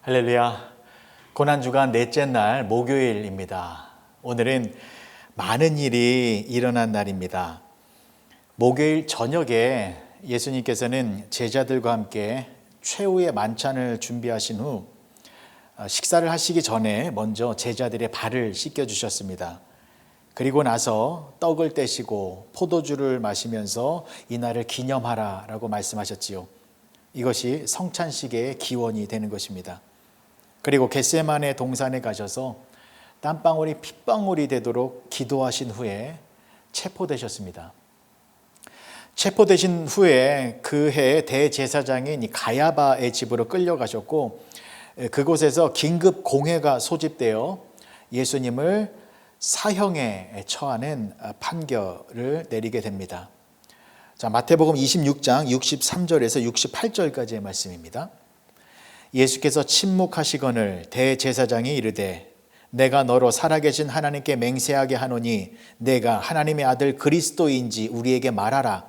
할렐루야. 고난주간 넷째 날 목요일입니다. 오늘은 많은 일이 일어난 날입니다. 목요일 저녁에 예수님께서는 제자들과 함께 최후의 만찬을 준비하신 후 식사를 하시기 전에 먼저 제자들의 발을 씻겨 주셨습니다. 그리고 나서 떡을 떼시고 포도주를 마시면서 이날을 기념하라라고 말씀하셨지요. 이것이 성찬식의 기원이 되는 것입니다. 그리고 겟세마네 동산에 가셔서 땀방울이 핏방울이 되도록 기도하신 후에 체포되셨습니다. 체포되신 후에 그해 대제사장인 가야바의 집으로 끌려가셨고 그곳에서 긴급 공회가 소집되어 예수님을 사형에 처하는 판결을 내리게 됩니다. 자, 마태복음 26장 63절에서 68절까지의 말씀입니다. 예수께서 침묵하시거늘 대제사장이 이르되 내가 너로 살아계신 하나님께 맹세하게 하노니 내가 하나님의 아들 그리스도인지 우리에게 말하라.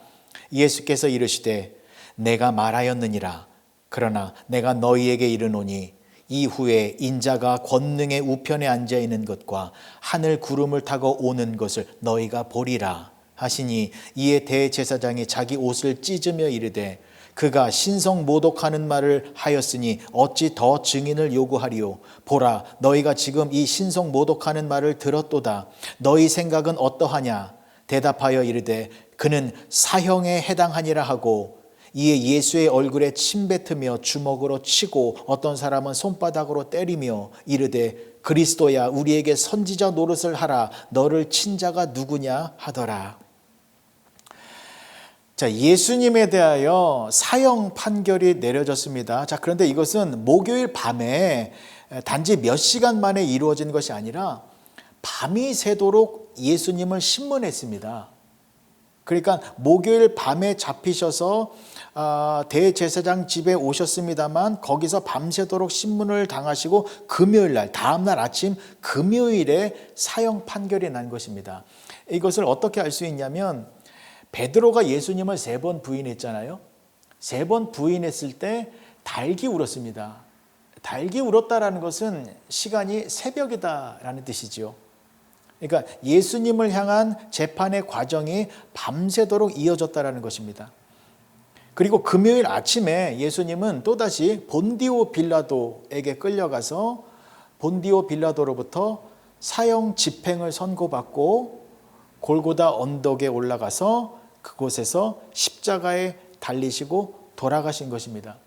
예수께서 이르시되 내가 말하였느니라. 그러나 내가 너희에게 이르노니 이후에 인자가 권능의 우편에 앉아 있는 것과 하늘 구름을 타고 오는 것을 너희가 보리라 하시니 이에 대제사장이 자기 옷을 찢으며 이르되 그가 신성 모독하는 말을 하였으니 어찌 더 증인을 요구하리요. 보라, 너희가 지금 이 신성 모독하는 말을 들었도다. 너희 생각은 어떠하냐? 대답하여 이르되 그는 사형에 해당하니라 하고 이에 예수의 얼굴에 침 뱉으며 주먹으로 치고 어떤 사람은 손바닥으로 때리며 이르되 그리스도야 우리에게 선지자 노릇을 하라. 너를 친 자가 누구냐 하더라. 자, 예수님에 대하여 사형 판결이 내려졌습니다. 자, 그런데 이것은 목요일 밤에 단지 몇 시간 만에 이루어진 것이 아니라 밤이 새도록 예수님을 신문했습니다. 그러니까 목요일 밤에 잡히셔서 대제사장 집에 오셨습니다만 거기서 밤새도록 신문을 당하시고 금요일 날, 다음 날 아침 금요일에 사형 판결이 난 것입니다. 이것을 어떻게 알 수 있냐면 베드로가 예수님을 3번 부인했잖아요. 3번 부인했을 때 달기 울었습니다. 달기 울었다라는 것은 시간이 새벽이다라는 뜻이죠. 그러니까 예수님을 향한 재판의 과정이 밤새도록 이어졌다라는 것입니다. 그리고 금요일 아침에 예수님은 또다시 본디오 빌라도에게 끌려가서 본디오 빌라도로부터 사형 집행을 선고받고 골고다 언덕에 올라가서 그곳에서 십자가에 달리시고 돌아가신 것입니다.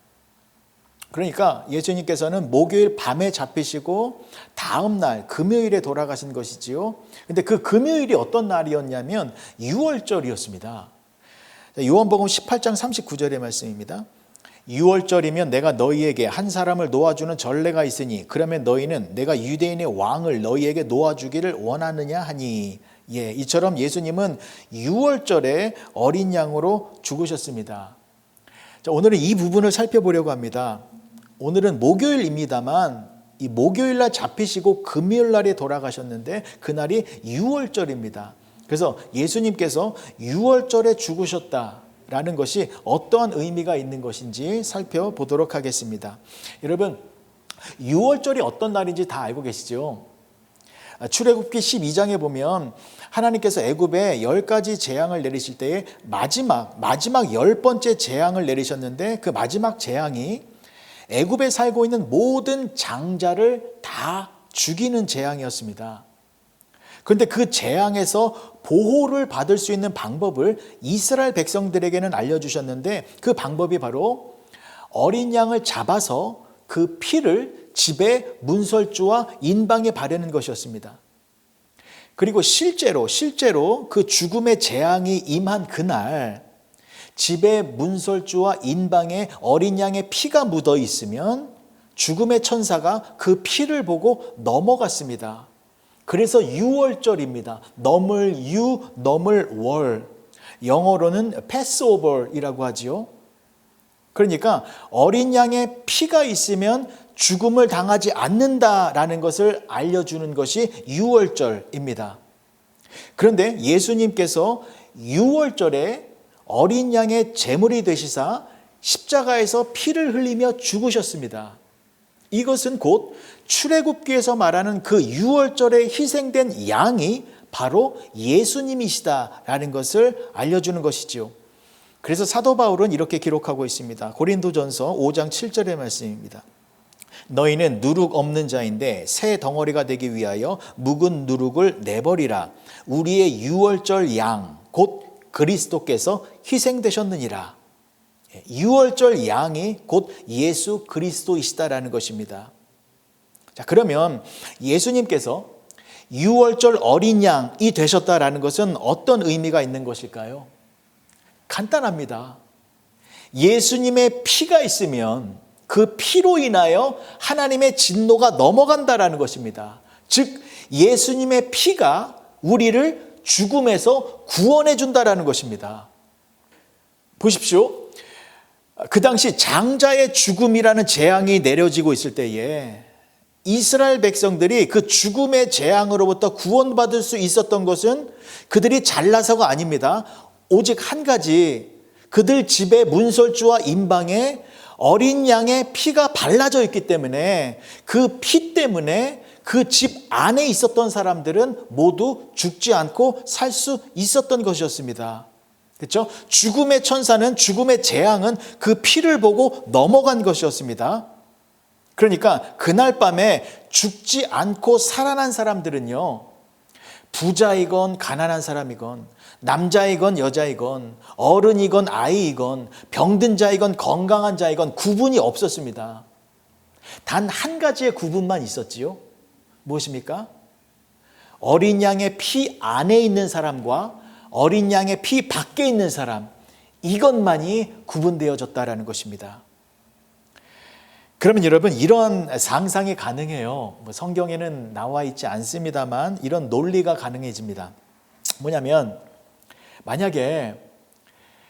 그러니까 예수님께서는 목요일 밤에 잡히시고 다음 날 금요일에 돌아가신 것이지요. 근데 그 금요일이 어떤 날이었냐면 유월절이었습니다. 요한복음 18장 39절의 말씀입니다. 유월절이면 내가 너희에게 한 사람을 놓아주는 전례가 있으니 그러면 너희는 내가 유대인의 왕을 너희에게 놓아주기를 원하느냐 하니 이처럼 예수님은 유월절에 어린 양으로 죽으셨습니다. 자, 오늘은 이 부분을 살펴보려고 합니다. 오늘은 목요일입니다만 이 목요일 날 잡히시고 금요일 날에 돌아가셨는데 그날이 유월절입니다. 그래서 예수님께서 유월절에 죽으셨다라는 것이 어떠한 의미가 있는 것인지 살펴보도록 하겠습니다. 여러분, 유월절이 어떤 날인지 다 알고 계시죠? 출애굽기 12장에 보면 하나님께서 애굽에 10가지 재앙을 내리실 때에 마지막 10번째 재앙을 내리셨는데 그 마지막 재앙이 애굽에 살고 있는 모든 장자를 다 죽이는 재앙이었습니다. 그런데 그 재앙에서 보호를 받을 수 있는 방법을 이스라엘 백성들에게는 알려주셨는데 그 방법이 바로 어린 양을 잡아서 그 피를 집에 문설주와 인방에 바르는 것이었습니다. 그리고 실제로 그 죽음의 재앙이 임한 그날 집에 문설주와 인방에 어린 양의 피가 묻어 있으면 죽음의 천사가 그 피를 보고 넘어갔습니다. 그래서 유월절입니다. 넘을 유, 넘을 월. 영어로는 패스오버이라고 하지요. 그러니까 어린 양의 피가 있으면 죽음을 당하지 않는다라는 것을 알려주는 것이 유월절입니다. 그런데 예수님께서 유월절에 어린 양의 제물이 되시사 십자가에서 피를 흘리며 죽으셨습니다. 이것은 곧 출애굽기에서 말하는 그 유월절에 희생된 양이 바로 예수님이시다라는 것을 알려주는 것이지요. 그래서 사도 바울은 이렇게 기록하고 있습니다. 고린도전서 5장 7절의 말씀입니다. 너희는 누룩 없는 자인데 새 덩어리가 되기 위하여 묵은 누룩을 내버리라. 우리의 유월절 양 곧 그리스도께서 희생되셨느니라. 유월절 양이 곧 예수 그리스도이시다라는 것입니다. 자, 그러면 예수님께서 유월절 어린 양이 되셨다라는 것은 어떤 의미가 있는 것일까요? 간단합니다. 예수님의 피가 있으면 그 피로 인하여 하나님의 진노가 넘어간다라는 것입니다. 즉 예수님의 피가 우리를 죽음에서 구원해 준다라는 것입니다. 보십시오. 그 당시 장자의 죽음이라는 재앙이 내려지고 있을 때에 이스라엘 백성들이 그 죽음의 재앙으로부터 구원받을 수 있었던 것은 그들이 잘나서가 아닙니다. 오직 한 가지, 그들 집의 문설주와 임방에 어린 양의 피가 발라져 있기 때문에 그 피 때문에 그 집 안에 있었던 사람들은 모두 죽지 않고 살 수 있었던 것이었습니다. 그렇죠? 죽음의 천사는, 죽음의 재앙은 그 피를 보고 넘어간 것이었습니다. 그러니까 그날 밤에 죽지 않고 살아난 사람들은요, 부자이건 가난한 사람이건 남자이건 여자이건 어른이건 아이이건 병든 자이건 건강한 자이건 구분이 없었습니다. 단 한 가지의 구분만 있었지요. 무엇입니까? 어린 양의 피 안에 있는 사람과 어린 양의 피 밖에 있는 사람, 이것만이 구분되어졌다라는 것입니다. 그러면 여러분, 이러한 상상이 가능해요. 성경에는 나와 있지 않습니다만 이런 논리가 가능해집니다. 뭐냐면, 만약에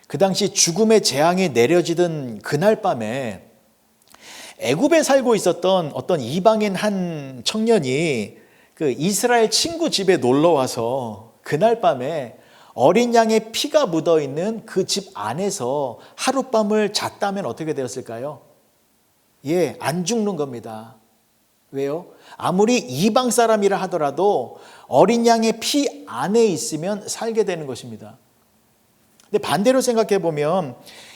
그 당시 죽음의 재앙이 내려지던 그날 밤에 애굽에 살고 있었던 어떤 이방인 한 청년이 그 이스라엘 친구 집에 놀러 와서 그날 밤에 어린 양의 피가 묻어 있는 그 집 안에서 하룻밤을 잤다면 어떻게 되었을까요? 예, 안 죽는 겁니다. 왜요? 아무리 이방 사람이라 하더라도 어린 양의 피 안에 있으면 살게 되는 것입니다. 근데 반대로 생각해 보면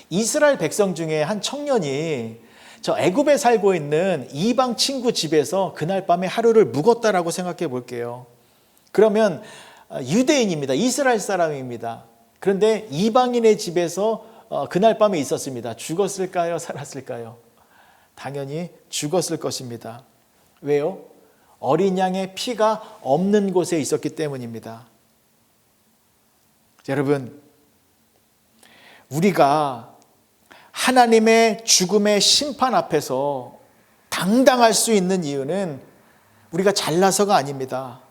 이스라엘 백성 중에 한 청년이 저 애굽에 살고 있는 이방 친구 집에서 그날 밤에 하루를 묵었다라고 생각해 볼게요. 그러면 유대인입니다. 이스라엘 사람입니다. 그런데 이방인의 집에서 그날 밤에 있었습니다. 죽었을까요? 살았을까요? 당연히 죽었을 것입니다. 왜요? 어린 양의 피가 없는 곳에 있었기 때문입니다. 여러분, 우리가 하나님의 죽음의 심판 앞에서 당당할 수 있는 이유는 우리가 잘나서가 아닙니다.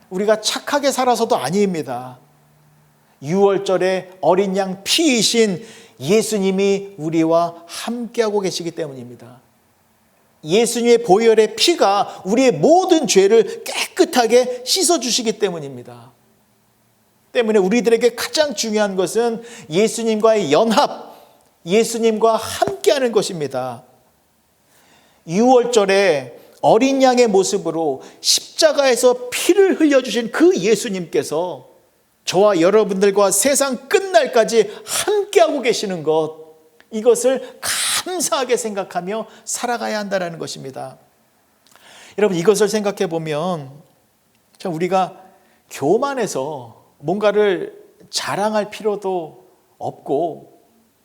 우리가 착하게 살아서도 아닙니다. 유월절에 어린 양 피이신 예수님이 우리와 함께하고 계시기 때문입니다. 예수님의 보혈의 피가 우리의 모든 죄를 깨끗하게 씻어주시기 때문입니다. 때문에 우리들에게 가장 중요한 것은 예수님과의 연합, 예수님과 함께하는 것입니다. 유월절에 어린 양의 모습으로 십자가에서 피를 흘려주신 그 예수님께서 저와 여러분들과 세상 끝날까지 함께하고 계시는 것, 이것을 감사하게 생각하며 살아가야 한다는 것입니다. 여러분, 이것을 생각해 보면 참 우리가 교만해서 뭔가를 자랑할 필요도 없고,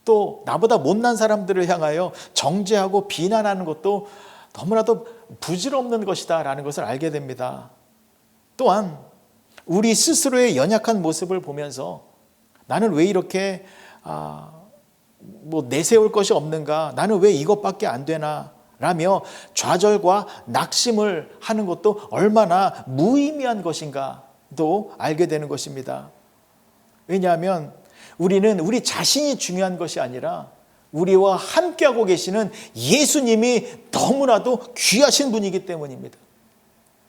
또 나보다 못난 사람들을 향하여 정죄하고 비난하는 것도 너무나도 부질없는 것이다 라는 것을 알게 됩니다. 또한 우리 스스로의 연약한 모습을 보면서 나는 왜 이렇게 내세울 것이 없는가, 나는 왜 이것밖에 안 되나 라며 좌절과 낙심을 하는 것도 얼마나 무의미한 것인가도 알게 되는 것입니다. 왜냐하면 우리는 우리 자신이 중요한 것이 아니라 우리와 함께하고 계시는 예수님이 너무나도 귀하신 분이기 때문입니다.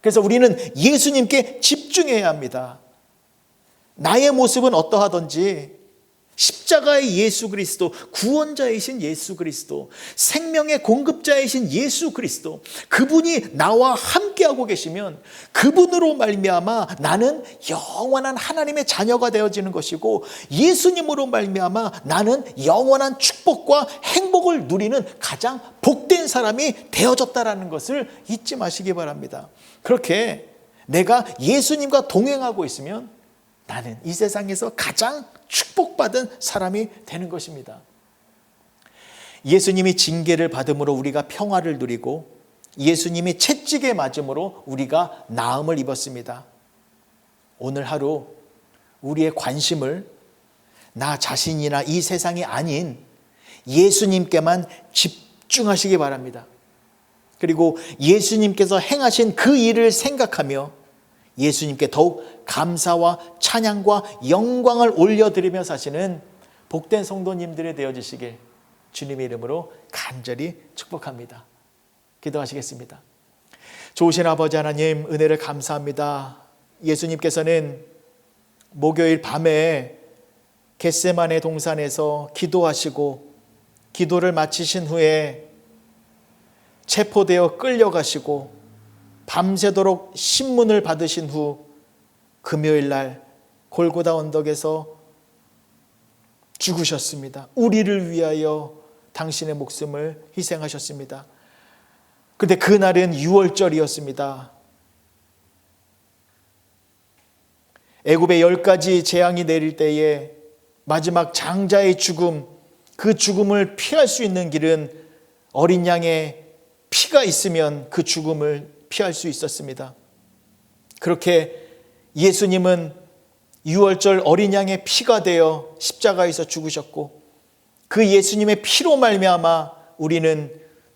그래서 우리는 예수님께 집중해야 합니다. 나의 모습은 어떠하든지 십자가의 예수 그리스도, 구원자이신 예수 그리스도, 생명의 공급자이신 예수 그리스도, 그분이 나와 함께하고 계시면 그분으로 말미암아 나는 영원한 하나님의 자녀가 되어지는 것이고, 예수님으로 말미암아 나는 영원한 축복과 행복을 누리는 가장 복된 사람이 되어졌다라는 것을 잊지 마시기 바랍니다. 그렇게 내가 예수님과 동행하고 있으면 나는 이 세상에서 가장 축복받은 사람이 되는 것입니다. 예수님이 징계를 받음으로 우리가 평화를 누리고, 예수님이 채찍에 맞음으로 우리가 나음을 입었습니다. 오늘 하루 우리의 관심을 나 자신이나 이 세상이 아닌 예수님께만 집중하시기 바랍니다. 그리고 예수님께서 행하신 그 일을 생각하며 예수님께 더욱 감사와 찬양과 영광을 올려드리며 사시는 복된 성도님들이 되어주시길 주님의 이름으로 간절히 축복합니다. 기도하시겠습니다. 좋으신 아버지 하나님, 은혜를 감사합니다. 예수님께서는 목요일 밤에 겟세마네 동산에서 기도하시고, 기도를 마치신 후에 체포되어 끌려가시고 밤새도록 신문을 받으신 후 금요일 날 골고다 언덕에서 죽으셨습니다. 우리를 위하여 당신의 목숨을 희생하셨습니다. 그런데 그날은 6월절이었습니다. 애굽에 10가지 재앙이 내릴 때에 마지막 장자의 죽음, 그 죽음을 피할 수 있는 길은 어린 양의 피가 있으면 그 죽음을 피할 수 있었습니다. 그렇게 예수님은 6월절 어린 양의 피가 되어 십자가에서 죽으셨고, 그 예수님의 피로 말미암아 우리는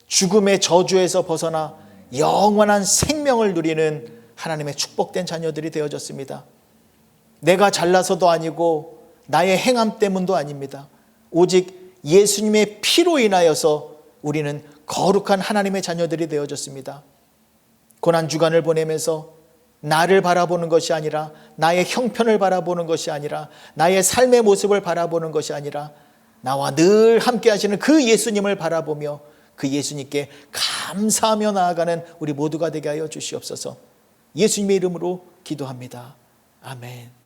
죽음의 저주에서 벗어나 영원한 생명을 누리는 하나님의 축복된 자녀들이 되어졌습니다. 내가 잘나서도 아니고 나의 행함 때문도 아닙니다. 오직 예수님의 피로 인하여서 우리는 거룩한 하나님의 자녀들이 되어졌습니다. 고난주간을 보내면서 나를 바라보는 것이 아니라, 나의 형편을 바라보는 것이 아니라, 나의 삶의 모습을 바라보는 것이 아니라 나와 늘 함께 하시는 그 예수님을 바라보며 그 예수님께 감사하며 나아가는 우리 모두가 되게 하여 주시옵소서. 예수님의 이름으로 기도합니다. 아멘.